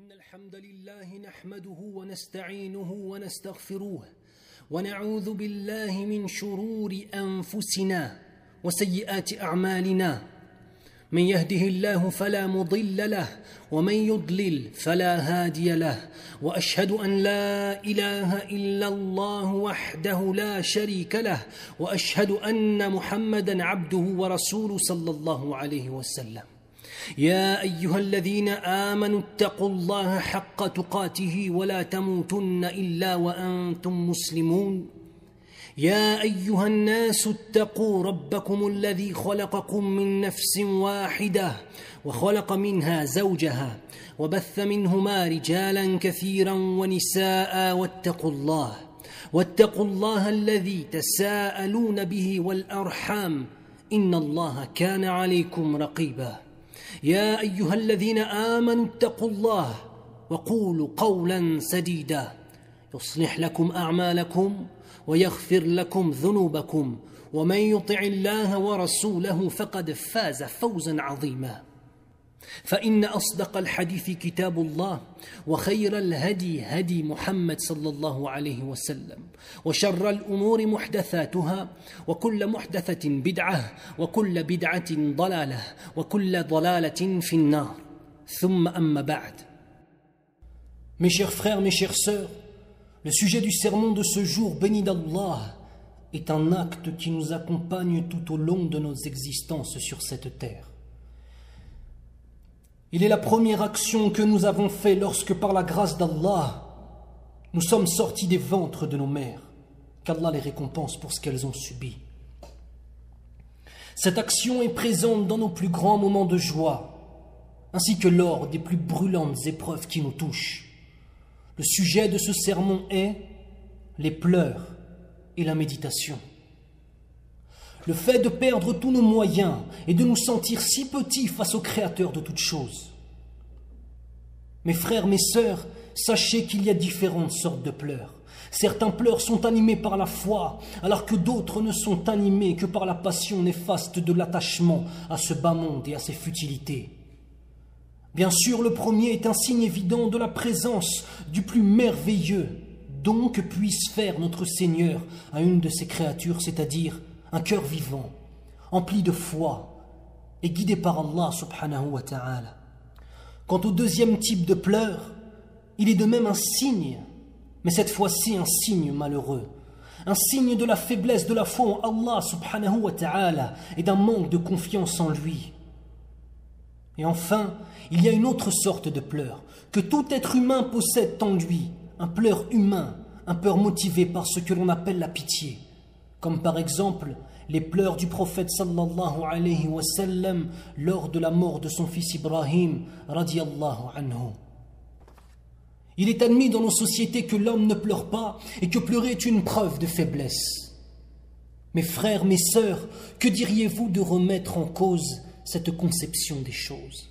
إن الحمد لله نحمده ونستعينه ونستغفروه ونعوذ بالله من شرور أنفسنا وسيئات أعمالنا من يهده الله فلا مضل له ومن يضلل فلا هادي له وأشهد أن لا إله إلا الله وحده لا شريك له وأشهد أن محمدًا عبده ورسوله صلى الله عليه وسلم يا أيها الذين آمنوا اتقوا الله حق تقاته ولا تموتن إلا وأنتم مسلمون يا أيها الناس اتقوا ربكم الذي خلقكم من نفس واحدة وخلق منها زوجها وبث منهما رجالا كثيرا ونساء واتقوا الله الذي تساءلون به والأرحام إن الله كان عليكم رقيبا يا أيها الذين آمنوا اتقوا الله وقولوا قولا سديدا يصلح لكم أعمالكم ويغفر لكم ذنوبكم ومن يطع الله ورسوله فقد فاز فوزا عظيما فإن أصدق الحديث كتاب الله وخير الهدي هدي محمد صلى الله عليه وسلم وشر الأمور محدثاتها وكل محدثة بدعة وكل بدعة ضلالة وكل ضلالة في النار ثم أما بعد. Mes chers frères, mes chères sœurs, le sujet du sermon de ce jour béni d'Allah est un acte qui nous accompagne tout au long de nos existences sur cette terre. Il est la première action que nous avons faite lorsque, par la grâce d'Allah, nous sommes sortis des ventres de nos mères. Qu'Allah les récompense pour ce qu'elles ont subi. Cette action est présente dans nos plus grands moments de joie, ainsi que lors des plus brûlantes épreuves qui nous touchent. Le sujet de ce sermon est les pleurs et la méditation. Le fait de perdre tous nos moyens et de nous sentir si petits face au Créateur de toutes choses. Mes frères, mes sœurs, sachez qu'il y a différentes sortes de pleurs. Certains pleurs sont animés par la foi, alors que d'autres ne sont animés que par la passion néfaste de l'attachement à ce bas monde et à ses futilités. Bien sûr, le premier est un signe évident de la présence du plus merveilleux don que puisse faire notre Seigneur à une de ses créatures, c'est-à-dire un cœur vivant, empli de foi et guidé par Allah subhanahu wa ta'ala. Quant au deuxième type de pleurs, il est de même un signe, mais cette fois-ci un signe malheureux, un signe de la faiblesse de la foi en Allah subhanahu wa ta'ala et d'un manque de confiance en lui. Et enfin, il y a une autre sorte de pleurs que tout être humain possède en lui, un pleur humain, un pleur motivé par ce que l'on appelle la pitié, comme par exemple les pleurs du prophète sallallahu alayhi wa sallam lors de la mort de son fils Ibrahim radiyallahu anhu. Il est admis dans nos sociétés que l'homme ne pleure pas et que pleurer est une preuve de faiblesse. Mes frères, mes sœurs, que diriez-vous de remettre en cause cette conception des choses?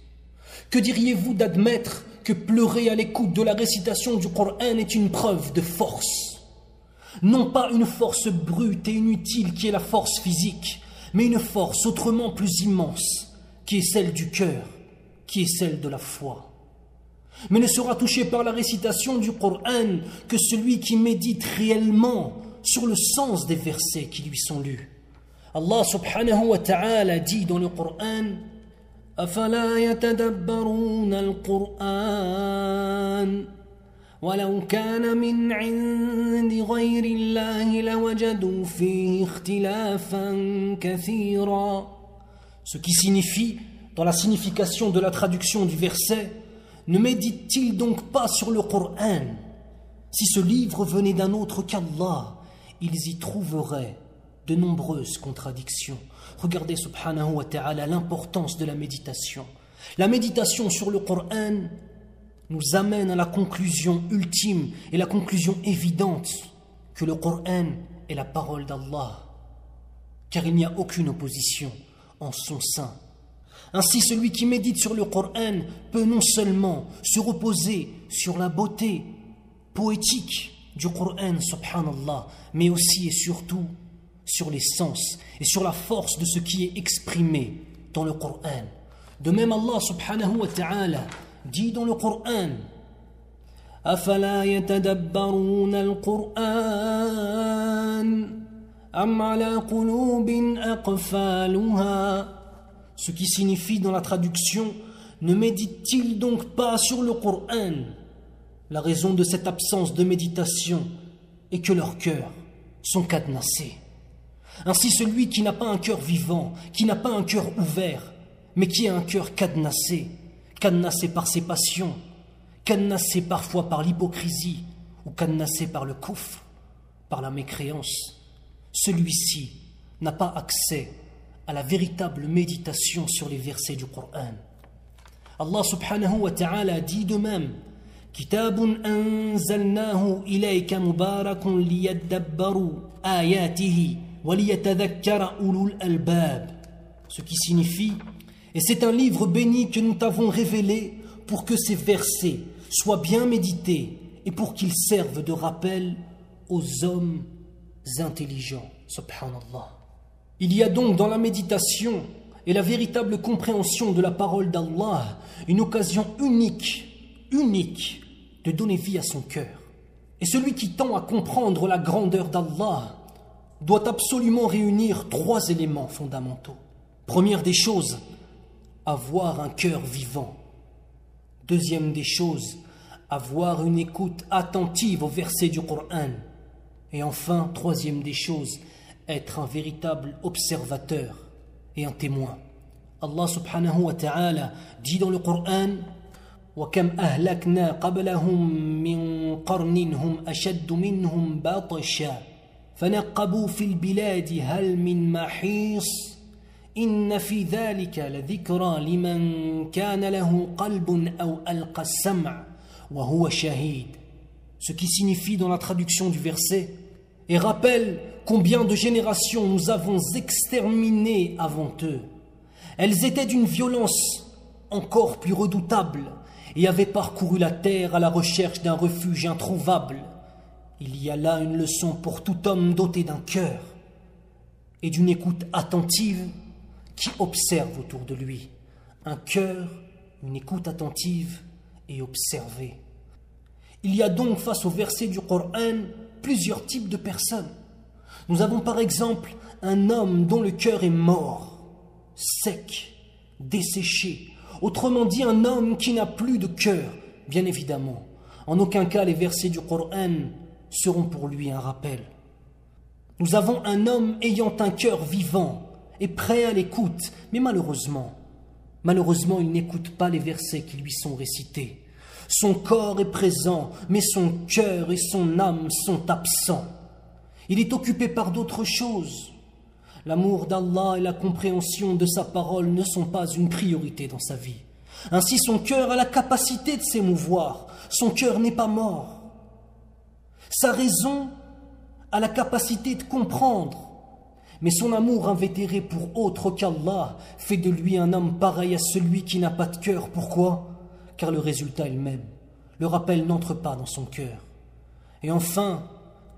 Que diriez-vous d'admettre que pleurer à l'écoute de la récitation du Coran est une preuve de force? Non pas une force brute et inutile qui est la force physique, mais une force autrement plus immense, qui est celle du cœur, qui est celle de la foi. Mais ne sera touché par la récitation du Coran que celui qui médite réellement sur le sens des versets qui lui sont lus. Allah subhanahu wa ta'ala dit dans le Coran « أَفَلَا يَتَدَبَّرُونَ الْقُرْآنَ وَلَوْ كَانَ مِنْ عِنْدِ غَيْرِ اللَّهِ لَوَجَدُوا فِيهِ اخْتِلَافًا كَثِيرًا » Ce qui signifie, dans la signification de la traduction du verset, ne médite-t-il donc pas sur le Coran? Si ce livre venait d'un autre qu'Allah, ils y trouveraient de nombreuses contradictions. Regardez subhanahu wa ta'ala l'importance de la méditation. La méditation sur le Coran nous amène à la conclusion ultime et la conclusion évidente que le Coran est la parole d'Allah, car il n'y a aucune opposition en son sein. Ainsi, celui qui médite sur le Coran peut non seulement se reposer sur la beauté poétique du Coran, subhanallah, mais aussi et surtout sur les sens et sur la force de ce qui est exprimé dans le Coran. De même, Allah subhanahu wa ta'ala dit dans le Coran أفلا يتدبرون القرآن أم على قلوب أقفالها. Ce qui signifie dans la traduction, ne médite-t-il donc pas sur le Coran? La raison de cette absence de méditation est que leurs cœurs sont cadenassés. Ainsi celui qui n'a pas un cœur vivant, qui n'a pas un cœur ouvert, mais qui a un cœur cadenassé, cadenassé par ses passions, cadenassé parfois par l'hypocrisie ou cadenassé par le kufr, par la mécréance, celui-ci n'a pas accès à la véritable méditation sur les versets du Coran. Allah subhanahu wa ta'ala dit de même: Kitabun anzalnahu ilayka mubarakun liyadabbaru ayatihi wa liyatadhakkara ulul albab. Ce qui signifie: et c'est un livre béni que nous t'avons révélé pour que ces versets soient bien médités et pour qu'ils servent de rappel aux hommes intelligents. Subhanallah. Il y a donc dans la méditation et la véritable compréhension de la parole d'Allah une occasion unique de donner vie à son cœur. Et celui qui tend à comprendre la grandeur d'Allah doit absolument réunir 3 éléments fondamentaux. Première des choses, avoir un cœur vivant. Deuxième des choses, avoir une écoute attentive aux versets du Coran. Et enfin, troisième des choses, être un véritable observateur et un témoin. Allah subhanahu wa ta'ala dit dans le Coran: وَكَمْ أَهْلَكْنَا قَبْلَهُمْ مِنْ قَرْنٍ هُمْ أَشَدُّ مِنْهُمْ بَطْشًا فَنَقَّبُوا فِي الْبِلَادِ هَلْ مِنْ مَحِيصٍ إِنَّ فِي ذَلِكَ لَذِكْرَى لِمَنْ كَانَ لَهُ قَلْبٌ أَوْ أَلْقَى السَّمْعَ وَهُوَ شَهِيدٌ. Ce qui signifie dans la traduction du verset: et rappelle combien de générations nous avons exterminées avant eux. Elles étaient d'une violence encore plus redoutable et avaient parcouru la terre à la recherche d'un refuge introuvable. Il y a là une leçon pour tout homme doté d'un cœur et d'une écoute attentive qui observe autour de lui. Un cœur, une écoute attentive et observer. Il y a donc face au verset du Coran plusieurs types de personnes. Nous avons par exemple un homme dont le cœur est mort, sec, desséché. Autrement dit, un homme qui n'a plus de cœur. Bien évidemment, en aucun cas les versets du Coran seront pour lui un rappel. Nous avons un homme ayant un cœur vivant et prêt à l'écoute, mais malheureusement, il n'écoute pas les versets qui lui sont récités. Son corps est présent, mais son cœur et son âme sont absents. Il est occupé par d'autres choses. L'amour d'Allah et la compréhension de sa parole ne sont pas une priorité dans sa vie. Ainsi, son cœur a la capacité de s'émouvoir. Son cœur n'est pas mort. Sa raison a la capacité de comprendre. Mais son amour invétéré pour autre qu'Allah fait de lui un homme pareil à celui qui n'a pas de cœur. Pourquoi ? Car le résultat est le même. Le rappel n'entre pas dans son cœur. Et enfin,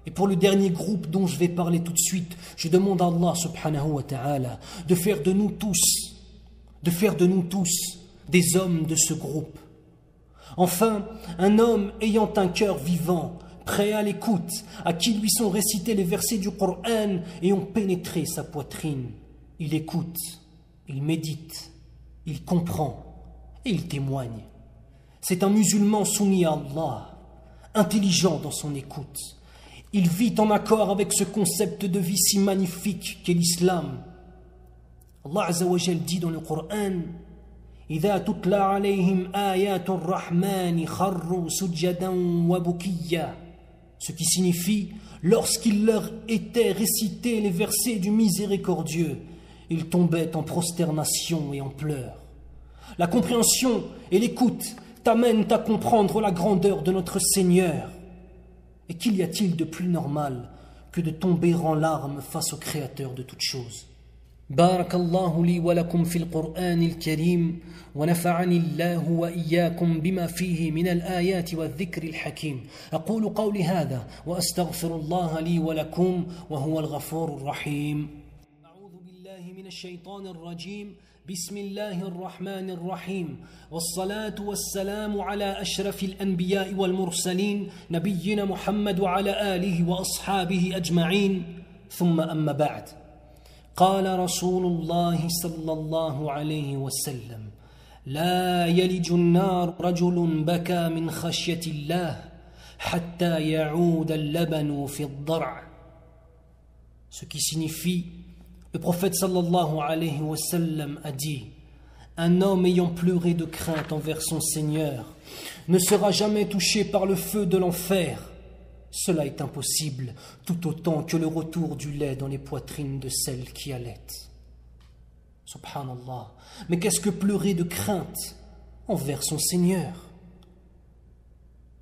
et pour le dernier groupe dont je vais parler tout de suite, je demande à Allah subhanahu wa ta'ala de faire de nous tous des hommes de ce groupe. Enfin, un homme ayant un cœur vivant, prêt à l'écoute, à qui lui sont récités les versets du Coran et ont pénétré sa poitrine. Il écoute, il médite, il comprend et il témoigne. C'est un musulman soumis à Allah, intelligent dans son écoute. Il vit en accord avec ce concept de vie si magnifique qu'est l'islam. Allah Azza wa Jal dit dans le Coran: إِذَا تُتْلَى عَلَيْهِمْ آيَاتُ الرَّحْمَنِ خَرُّوا سُجَّدًا وَبُكِيًّا. Ce qui signifie, lorsqu'il leur était récité les versets du miséricordieux, ils tombaient en prosternation et en pleurs. La compréhension et l'écoute t'amènent à comprendre la grandeur de notre Seigneur. Et qu'il y a-t-il de plus normal que de tomber en larmes face au Créateur de toutes choses? بارك الله لي ولكم في القرآن الكريم ونفعني الله وإياكم بما فيه من الآيات والذكر الحكيم. أقول قولي هذا وأستغفر الله لي ولكم وهو الغفور الرحيم. أعوذ بالله من الشيطان الرجيم. بسم الله الرحمن الرحيم والصلاة والسلام على أشرف الأنبياء والمرسلين نبينا محمد وعلى آله وأصحابه أجمعين ثم أما بعد قال رسول الله صلى الله عليه وسلم لا يلج النار رجل بكى من خشية الله حتى يعود اللبن في الضرع. Ce qui signifie, le prophète sallallahu alayhi wa sallam a dit: un homme ayant pleuré de crainte envers son Seigneur ne sera jamais touché par le feu de l'enfer. Cela est impossible, tout autant que le retour du lait dans les poitrines de celles qui allaitent. Subhanallah. Mais qu'est-ce que pleurer de crainte envers son Seigneur?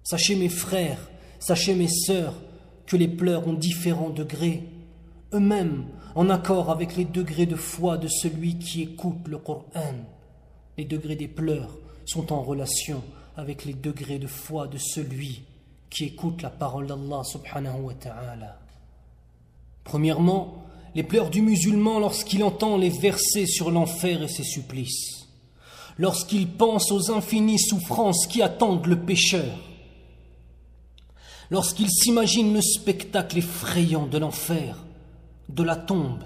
Sachez mes frères, sachez mes sœurs, que les pleurs ont différents degrés, eux-mêmes en accord avec les degrés de foi de celui qui écoute le Coran. Les degrés des pleurs sont en relation avec les degrés de foi de celui qui écoute la parole d'Allah subhanahu wa ta'ala. Premièrement, les pleurs du musulman lorsqu'il entend les versets sur l'enfer et ses supplices, lorsqu'il pense aux infinies souffrances qui attendent le pécheur, lorsqu'il s'imagine le spectacle effrayant de l'enfer, de la tombe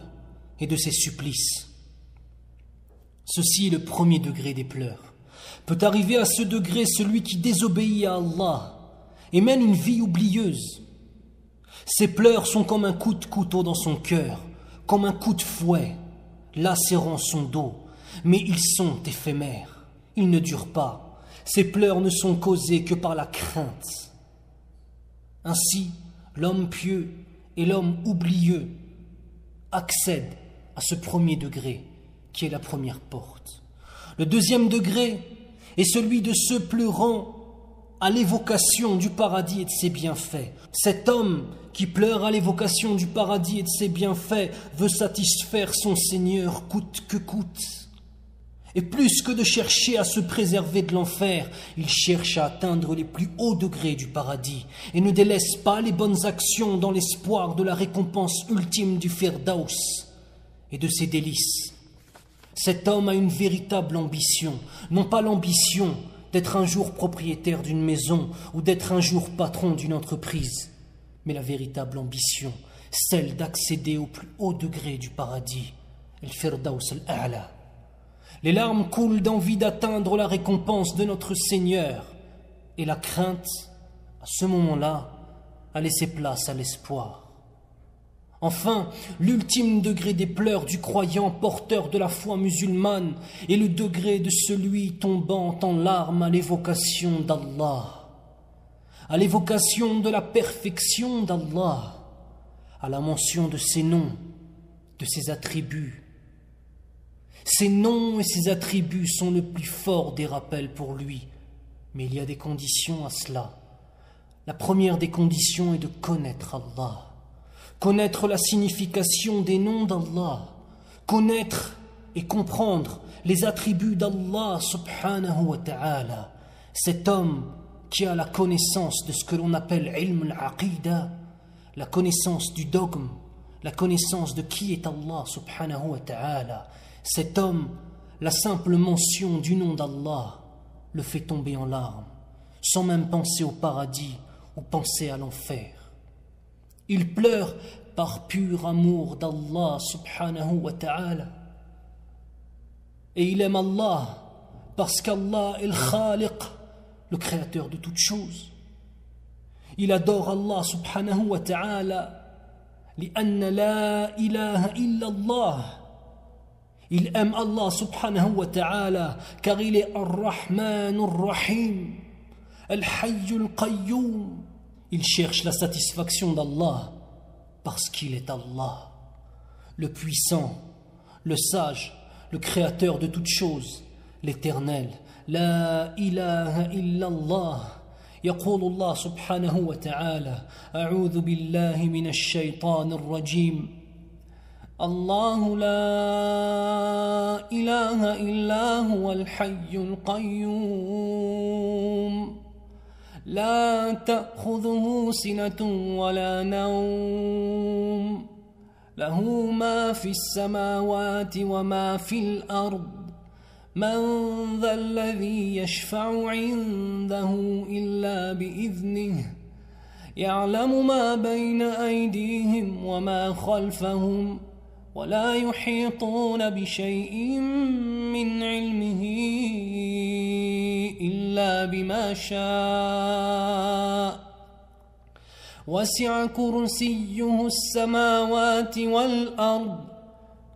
et de ses supplices. Ceci est le premier degré des pleurs. Peut arriver à ce degré celui qui désobéit à Allah et mène une vie oublieuse. Ses pleurs sont comme un coup de couteau dans son cœur, comme un coup de fouet, lacérant son dos, mais ils sont éphémères, ils ne durent pas. Ces pleurs ne sont causés que par la crainte. Ainsi, l'homme pieux et l'homme oublieux accèdent à ce premier degré qui est la première porte. Le deuxième degré est celui de ceux pleurant à l'évocation du paradis et de ses bienfaits. Cet homme qui pleure à l'évocation du paradis et de ses bienfaits veut satisfaire son Seigneur coûte que coûte. Et plus que de chercher à se préserver de l'enfer, il cherche à atteindre les plus hauts degrés du paradis et ne délaisse pas les bonnes actions dans l'espoir de la récompense ultime du Firdaus et de ses délices. Cet homme a une véritable ambition, non pas l'ambition d'être un jour propriétaire d'une maison ou d'être un jour patron d'une entreprise, mais la véritable ambition, celle d'accéder au plus haut degré du paradis, le Firdaus al-A'la. Les larmes coulent d'envie d'atteindre la récompense de notre Seigneur, et la crainte, à ce moment-là, a laissé place à l'espoir. Enfin, l'ultime degré des pleurs du croyant porteur de la foi musulmane est le degré de celui tombant en larmes à l'évocation d'Allah, à l'évocation de la perfection d'Allah, à la mention de ses noms, de ses attributs. Ses noms et ses attributs sont le plus fort des rappels pour lui, mais il y a des conditions à cela. La première des conditions est de connaître Allah. Connaître la signification des noms d'Allah, connaître et comprendre les attributs d'Allah subhanahu wa ta'ala. Cet homme qui a la connaissance de ce que l'on appelle ilm al-aqida, la connaissance du dogme, la connaissance de qui est Allah subhanahu wa ta'ala. Cet homme, la simple mention du nom d'Allah le fait tomber en larmes, sans même penser au paradis ou penser à l'enfer. Il pleure par pur amour d'Allah subhanahu wa ta'ala. Et il aime Allah parce qu'Allah est le Khaliq, le créateur de toutes choses. Il adore Allah subhanahu wa ta'ala لأن لا إله إلا الله. Il aime Allah subhanahu wa ta'ala car il est Ar-Rahman Ar-Rahim, Al-Hayy Al-Qayyum. Il cherche la satisfaction d'Allah parce qu'il est Allah, le puissant, le sage, le créateur de toutes choses, l'éternel. La ilaha illallah. يقول الله سبحانه وتعالى أعوذ بالله من الشيطان الرجيم الله لا إله إلا هو الحي القيوم لا تأخذه سنة ولا نوم له ما في السماوات وما في الأرض من ذا الذي يشفع عنده إلا بإذنه يعلم ما بين أيديهم وما خلفهم ولا يحيطون بشيء من علمه إلا بما شاء وسع كرسيه السماوات والأرض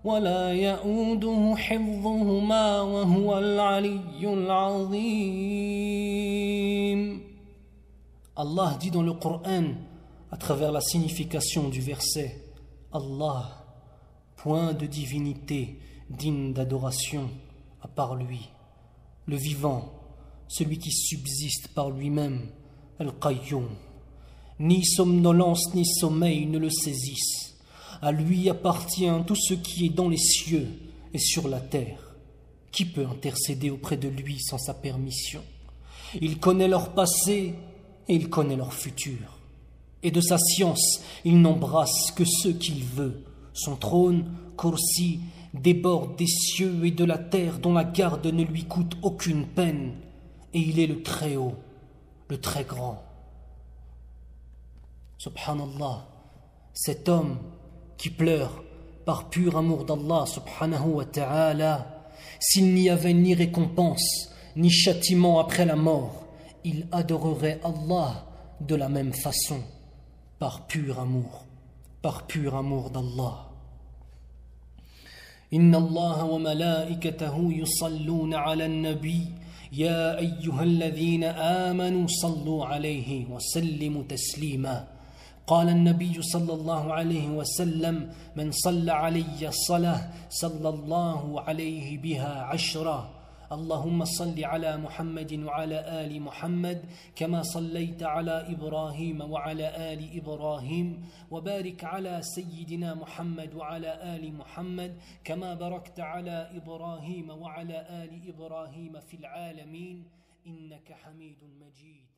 ولا يؤوده حفظهما وهو العلي العظيم. Allah dit dans le Coran, à travers la signification du verset, Allah, point de divinité digne d'adoration à part lui, le vivant, celui qui subsiste par lui-même, Al-Qayyum. Ni somnolence ni sommeil ne le saisissent. À lui appartient tout ce qui est dans les cieux et sur la terre. Qui peut intercéder auprès de lui sans sa permission? Il connaît leur passé et il connaît leur futur. Et de sa science, il n'embrasse que ce qu'il veut. Son trône, Kursi, déborde des cieux et de la terre dont la garde ne lui coûte aucune peine. Et il est le très haut, le très grand. Subhanallah, cet homme qui pleure par pur amour d'Allah subhanahu wa ta'ala, s'il n'y avait ni récompense, ni châtiment après la mort, il adorerait Allah de la même façon, par pur amour d'Allah. Inna Allah wa malaikatahu yusalluna ala an-nabi ya ayyuhalladhina amanu sallu alayhi wa sallimu taslima. قال النبي صلى الله عليه وسلم من صلى علي الصلاة صلى الله عليه بها عشرة اللهم صل على محمد وعلى آل محمد كما صليت على إبراهيم وعلى آل إبراهيم وبارك على سيدنا محمد وعلى آل محمد كما باركت على إبراهيم وعلى آل إبراهيم في العالمين إنك حميد مجيد.